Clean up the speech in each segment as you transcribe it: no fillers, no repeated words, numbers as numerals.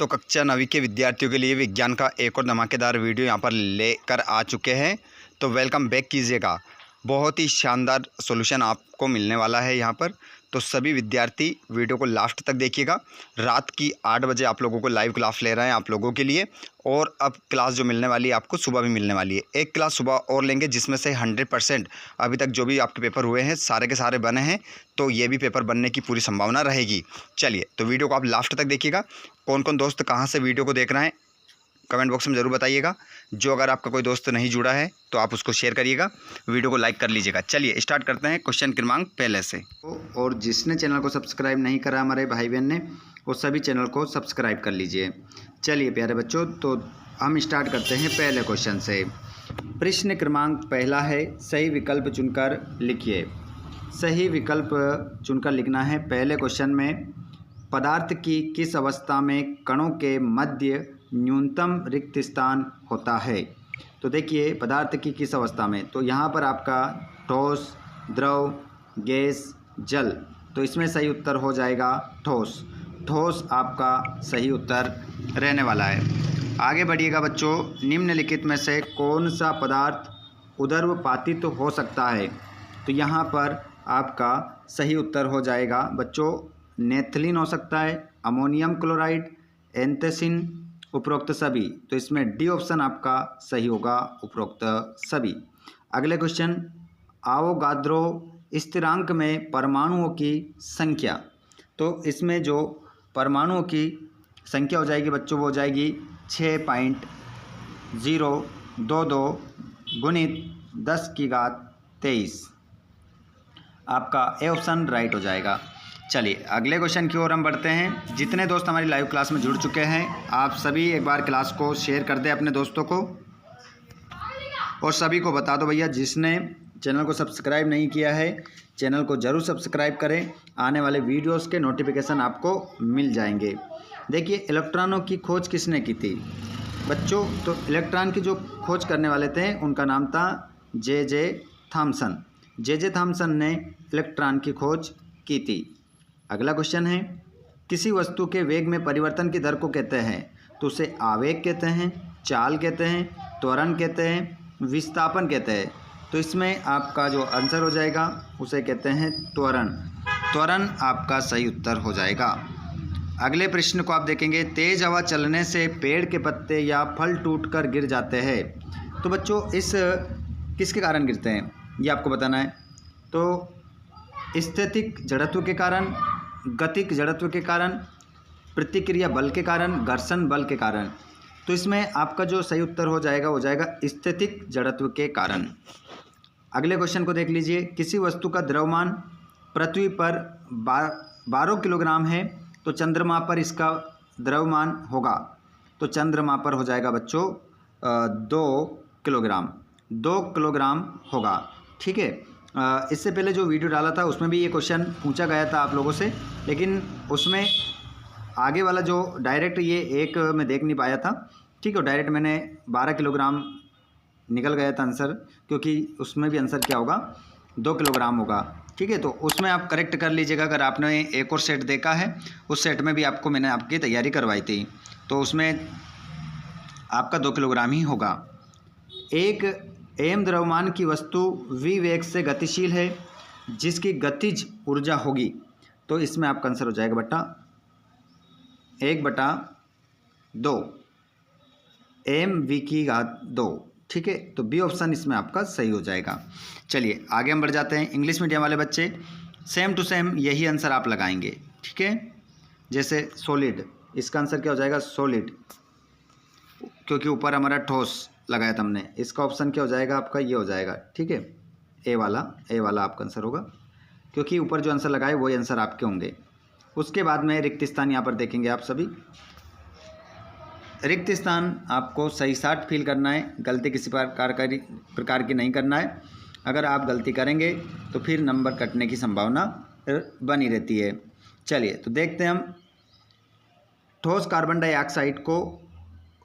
तो कक्षा 9वीं के विद्यार्थियों के लिए विज्ञान का एक और धमाकेदार वीडियो यहाँ पर लेकर आ चुके हैं। तो वेलकम बैक कीजिएगा। बहुत ही शानदार सॉल्यूशन आपको मिलने वाला है यहाँ पर। तो सभी विद्यार्थी वीडियो को लास्ट तक देखिएगा। रात की 8 बजे आप लोगों को लाइव क्लास ले रहे हैं आप लोगों के लिए। और अब क्लास जो मिलने वाली है आपको सुबह भी मिलने वाली है। एक क्लास सुबह और लेंगे जिसमें से 100% अभी तक जो भी आपके पेपर हुए हैं सारे के सारे बने हैं। तो ये भी पेपर बनने की पूरी संभावना रहेगी। चलिए तो वीडियो को आप लास्ट तक देखिएगा। कौन कौन दोस्त कहाँ से वीडियो को देख रहे हैं कमेंट बॉक्स में ज़रूर बताइएगा। जो अगर आपका कोई दोस्त नहीं जुड़ा है तो आप उसको शेयर करिएगा, वीडियो को लाइक कर लीजिएगा। चलिए स्टार्ट करते हैं क्वेश्चन क्रमांक पहले से। और जिसने चैनल को सब्सक्राइब नहीं करा हमारे भाई बहन ने, वो सभी चैनल को सब्सक्राइब कर लीजिए। चलिए प्यारे बच्चों, तो हम स्टार्ट करते हैं पहले क्वेश्चन से। प्रश्न क्रमांक पहला है, सही विकल्प चुनकर लिखिए। सही विकल्प चुनकर लिखना है। पहले क्वेश्चन में, पदार्थ की किस अवस्था में कणों के मध्य न्यूनतम रिक्त स्थान होता है। तो देखिए पदार्थ की किस अवस्था में, तो यहाँ पर आपका ठोस, द्रव, गैस, जल। तो इसमें सही उत्तर हो जाएगा ठोस। ठोस आपका सही उत्तर रहने वाला है। आगे बढ़िएगा बच्चों। निम्नलिखित में से कौन सा पदार्थ उदर्वपातित हो सकता है। तो यहाँ पर आपका सही उत्तर हो जाएगा बच्चों नेथलीन हो सकता है, अमोनियम क्लोराइड, एंथेसिन, उपरोक्त सभी। तो इसमें डी ऑप्शन आपका सही होगा, उपरोक्त सभी। अगले क्वेश्चन, आवोगाद्रो स्थिरांक में परमाणुओं की संख्या। तो इसमें जो परमाणुओं की संख्या हो जाएगी बच्चों वो हो जाएगी 6.022 गुणित 10⁻23। आपका ए ऑप्शन राइट हो जाएगा। चलिए अगले क्वेश्चन की ओर हम बढ़ते हैं। जितने दोस्त हमारी लाइव क्लास में जुड़ चुके हैं आप सभी एक बार क्लास को शेयर कर दें अपने दोस्तों को, और सभी को बता दो भैया जिसने चैनल को सब्सक्राइब नहीं किया है चैनल को ज़रूर सब्सक्राइब करें। आने वाले वीडियोस के नोटिफिकेशन आपको मिल जाएंगे। देखिए इलेक्ट्रॉनों की खोज किसने की थी बच्चों। तो इलेक्ट्रॉन की जो खोज करने वाले थे उनका नाम था जे थॉमसन। जे थॉमसन ने इलेक्ट्रॉन की खोज की थी। अगला क्वेश्चन है, किसी वस्तु के वेग में परिवर्तन की दर को कहते हैं। तो उसे आवेग कहते हैं, चाल कहते हैं, त्वरण कहते हैं, विस्थापन कहते हैं। तो इसमें आपका जो आंसर हो जाएगा उसे कहते हैं त्वरण। त्वरण आपका सही उत्तर हो जाएगा। अगले प्रश्न को आप देखेंगे, तेज हवा चलने से पेड़ के पत्ते या फल टूटकर गिर जाते हैं। तो बच्चों इस किसके कारण गिरते हैं ये आपको बताना है। तो स्थैतिक जड़त्व के कारण, गतिक जड़त्व के कारण, प्रतिक्रिया बल के कारण, घर्षण बल के कारण। तो इसमें आपका जो सही उत्तर हो जाएगा स्थैतिक जड़त्व के कारण। अगले क्वेश्चन को देख लीजिए, किसी वस्तु का द्रव्यमान पृथ्वी पर 12 किलोग्राम है तो चंद्रमा पर इसका द्रव्यमान होगा। तो चंद्रमा पर हो जाएगा बच्चों 2 किलोग्राम होगा। ठीक है। इससे पहले जो वीडियो डाला था उसमें भी ये क्वेश्चन पूछा गया था आप लोगों से, लेकिन उसमें आगे वाला जो डायरेक्ट ये एक मैं देख नहीं पाया था। ठीक है, डायरेक्ट मैंने 12 किलोग्राम निकल गया था आंसर, क्योंकि उसमें भी आंसर क्या होगा 2 किलोग्राम होगा। ठीक है, तो उसमें आप करेक्ट कर लीजिएगा। अगर आपने एक और सेट देखा है उस सेट में भी आपको मैंने आपकी तैयारी करवाई थी, तो उसमें आपका 2 किलोग्राम ही होगा। एक एम द्रव्यमान की वस्तु v वेग से गतिशील है जिसकी गतिज ऊर्जा होगी। तो इसमें आपका आंसर हो जाएगा 1/2 mv²2। ठीक है, तो बी ऑप्शन इसमें आपका सही हो जाएगा। चलिए आगे हम बढ़ जाते हैं। इंग्लिश मीडियम वाले बच्चे सेम टू सेम यही आंसर आप लगाएंगे। ठीक है, जैसे सॉलिड, इसका आंसर क्या हो जाएगा सॉलिड, क्योंकि ऊपर हमारा ठोस लगाया था हमने। इसका ऑप्शन क्या हो जाएगा आपका ये हो जाएगा। ठीक है, ए वाला आपका आंसर होगा, क्योंकि ऊपर जो आंसर लगाए वही आंसर आपके होंगे। उसके बाद में रिक्त स्थान यहाँ पर देखेंगे आप सभी। रिक्त स्थान आपको सही साट फिल करना है, गलती किसी प्रकार की नहीं करना है। अगर आप गलती करेंगे तो फिर नंबर कटने की संभावना बनी रहती है। चलिए तो देखते हैं हम। ठोस कार्बन डाइऑक्साइड को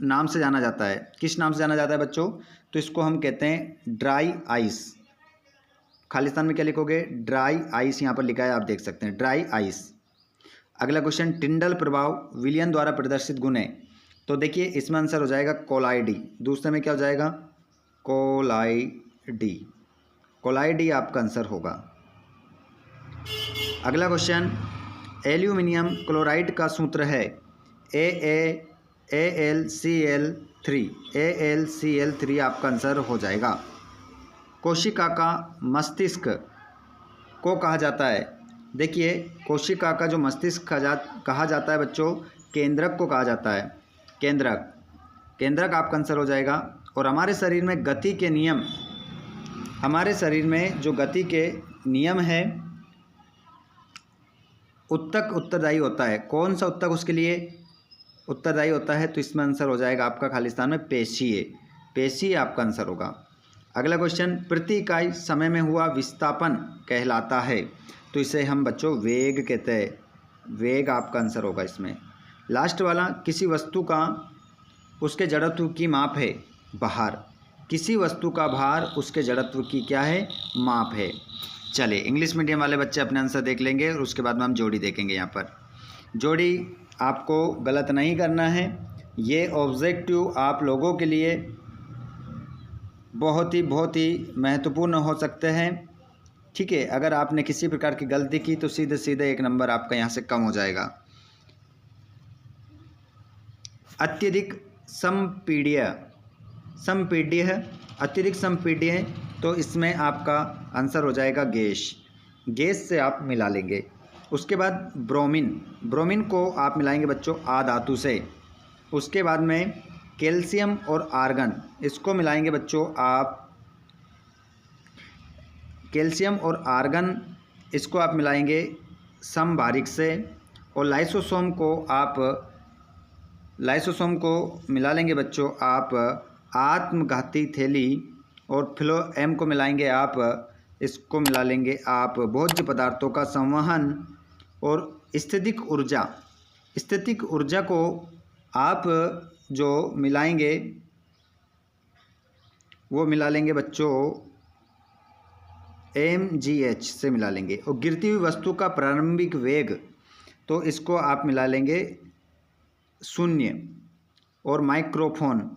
नाम से जाना जाता है। किस नाम से जाना जाता है बच्चों। तो इसको हम कहते हैं ड्राई आइस। खालिस्तान में क्या लिखोगे ड्राई आइस, यहाँ पर लिखा है आप देख सकते हैं ड्राई आइस। अगला क्वेश्चन, टिंडल प्रभाव विलियन द्वारा प्रदर्शित गुण है। तो देखिए इसमें आंसर हो जाएगा कोलाइडी। दूसरे में क्या हो जाएगा? कोलाइडी। कोलाइडी आपका आंसर होगा। अगला क्वेश्चन, एल्यूमिनियम क्लोराइड का सूत्र है AlCl3। AlCl3 आपका आंसर हो जाएगा। कोशिका का मस्तिष्क को कहा जाता है। देखिए कोशिका का जो मस्तिष्क कहा जाता है बच्चों, केंद्रक को कहा जाता है। केंद्रक, केंद्रक आपका आंसर हो जाएगा। और हमारे शरीर में गति के नियम, हमारे शरीर में जो गति के नियम है, उत्तक उत्तरदायी होता है। कौन सा उत्तक उसके लिए उत्तरदायी होता है? तो इसमें आंसर हो जाएगा आपका खाली स्थान में पेशीय। पेशीय आपका आंसर होगा। अगला क्वेश्चन, प्रति इकाई समय में हुआ विस्थापन कहलाता है। तो इसे हम बच्चों वेग कहते हैं। वेग आपका आंसर होगा इसमें। लास्ट वाला, किसी वस्तु का उसके जड़त्व की माप है भार। किसी वस्तु का भार उसके जड़त्व की क्या है? माप है। चलिए इंग्लिश मीडियम वाले बच्चे अपने आंसर देख लेंगे और उसके बाद में हम जोड़ी देखेंगे। यहाँ पर जोड़ी आपको गलत नहीं करना है। ये ऑब्जेक्टिव आप लोगों के लिए बहुत ही महत्वपूर्ण हो सकते हैं। ठीक है, अगर आपने किसी प्रकार की गलती की तो सीधे सीधे 1 नंबर आपका यहाँ से कम हो जाएगा। अत्यधिक संपीड्य, अत्यधिक संपीड्य, तो इसमें आपका आंसर हो जाएगा गैस। गैस से आप मिला लेंगे। उसके बाद ब्रोमीन, ब्रोमीन को आप मिलाएंगे बच्चों आधातु से। उसके बाद में कैल्शियम और आर्गन, इसको मिलाएंगे बच्चों आप। कैल्शियम और आर्गन इसको आप मिलाएंगे समबारिक से। और लाइसोसोम को मिला लेंगे बच्चों आप आत्मघाती थैली। और फ्लोएम को मिलाएंगे आप, इसको मिला लेंगे आप भोज्य पदार्थों का संवहन। और स्थितिक ऊर्जा को आप जो मिलाएंगे वो मिला लेंगे बच्चों mgh से मिला लेंगे। और गिरती हुई वस्तु का प्रारंभिक वेग, तो इसको आप मिला लेंगे 0। और माइक्रोफोन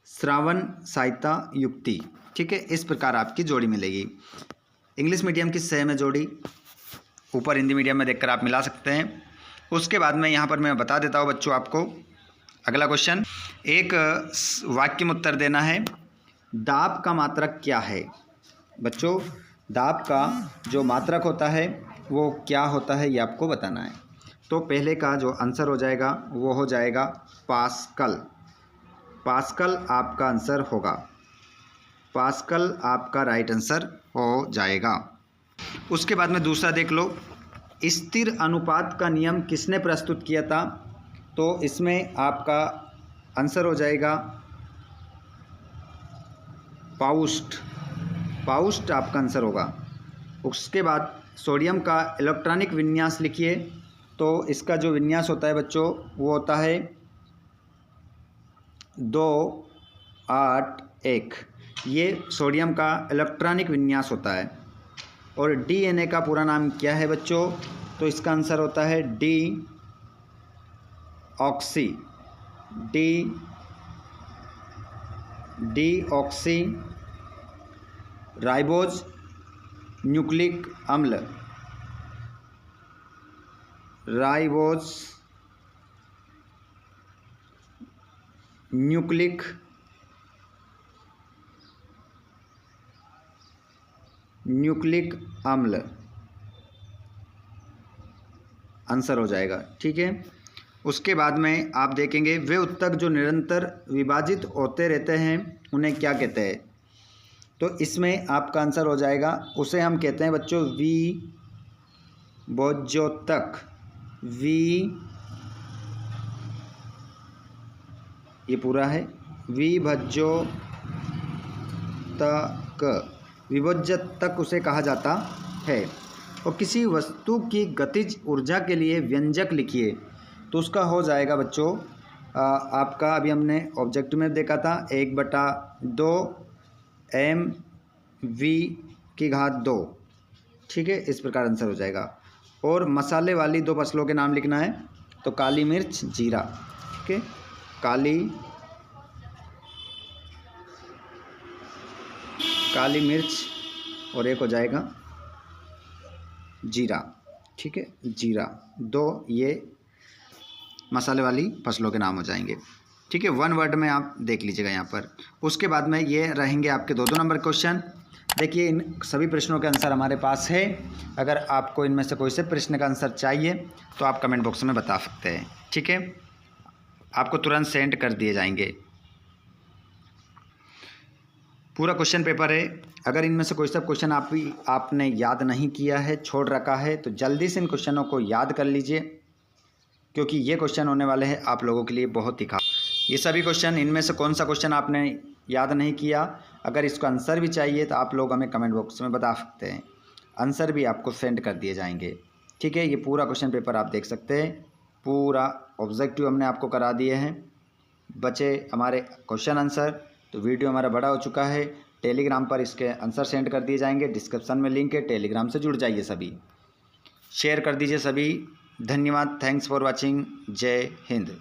श्रावण सहायता युक्ति। ठीक है, इस प्रकार आपकी जोड़ी मिलेगी। इंग्लिश मीडियम की सही में जोड़ी ऊपर हिंदी मीडियम में देखकर आप मिला सकते हैं। उसके बाद में यहाँ पर मैं बता देता हूँ बच्चों आपको। अगला क्वेश्चन, एक वाक्य में उत्तर देना है। दाब का मात्रक क्या है? बच्चों दाब का जो मात्रक होता है वो क्या होता है, ये आपको बताना है। तो पहले का जो आंसर हो जाएगा वो हो जाएगा पास्कल। पास्कल आपका आंसर होगा। पास्कल आपका राइट आंसर हो जाएगा। उसके बाद में दूसरा देख लो, स्थिर अनुपात का नियम किसने प्रस्तुत किया था? तो इसमें आपका आंसर हो जाएगा पाउस्ट। पाउस्ट आपका आंसर होगा। उसके बाद सोडियम का इलेक्ट्रॉनिक विन्यास लिखिए। तो इसका जो विन्यास होता है बच्चों वो होता है 281। ये सोडियम का इलेक्ट्रॉनिक विन्यास होता है। और DNA का पूरा नाम क्या है बच्चों? तो इसका आंसर होता है डीऑक्सी राइबोज न्यूक्लिक अम्ल। राइबोज न्यूक्लिक अम्ल आंसर हो जाएगा। ठीक है, उसके बाद में आप देखेंगे वे उत्तक जो निरंतर विभाजित होते रहते हैं उन्हें क्या कहते हैं? तो इसमें आपका आंसर हो जाएगा, उसे हम कहते हैं बच्चों विभज्योतक। ये पूरा है विभज्योतक उसे कहा जाता है। और किसी वस्तु की गतिज ऊर्जा के लिए व्यंजक लिखिए। तो उसका हो जाएगा बच्चों आपका, अभी हमने ऑब्जेक्टिव में देखा था 1/2 mv⁴ ठीक है, इस प्रकार आंसर हो जाएगा। और मसाले वाली 2 फसलों के नाम लिखना है, तो काली मिर्च, जीरा। ठीक है, काली मिर्च और एक हो जाएगा जीरा। ठीक है, जीरा, 2 ये मसाले वाली फसलों के नाम हो जाएंगे। ठीक है, 1 वर्ड में आप देख लीजिएगा यहाँ पर। उसके बाद में ये रहेंगे आपके 2-2 नंबर क्वेश्चन। देखिए, इन सभी प्रश्नों के आंसर हमारे पास है। अगर आपको इनमें से कोई से प्रश्न का आंसर चाहिए तो आप कमेंट बॉक्स में बता सकते हैं। ठीक है, आपको तुरंत सेंड कर दिए जाएंगे। पूरा क्वेश्चन पेपर है। अगर इनमें से कोई सा क्वेश्चन आपने याद नहीं किया है, छोड़ रखा है, तो जल्दी से इन क्वेश्चनों को याद कर लीजिए, क्योंकि ये क्वेश्चन होने वाले हैं आप लोगों के लिए बहुत ही खास। ये सभी क्वेश्चन, इनमें से कौन सा क्वेश्चन आपने याद नहीं किया, अगर इसका आंसर भी चाहिए तो आप लोग हमें कमेंट बॉक्स में बता सकते हैं। आंसर भी आपको सेंड कर दिए जाएंगे। ठीक है, ये पूरा क्वेश्चन पेपर आप देख सकते हैं। पूरा ऑब्जेक्टिव हमने आपको करा दिए हैं, बचे हमारे क्वेश्चन आंसर। तो वीडियो हमारा बड़ा हो चुका है। टेलीग्राम पर इसके आंसर सेंड कर दिए जाएंगे। डिस्क्रिप्शन में लिंक है, टेलीग्राम से जुड़ जाइए सभी। शेयर कर दीजिए सभी। धन्यवाद, थैंक्स फॉर वॉचिंग। जय हिंद।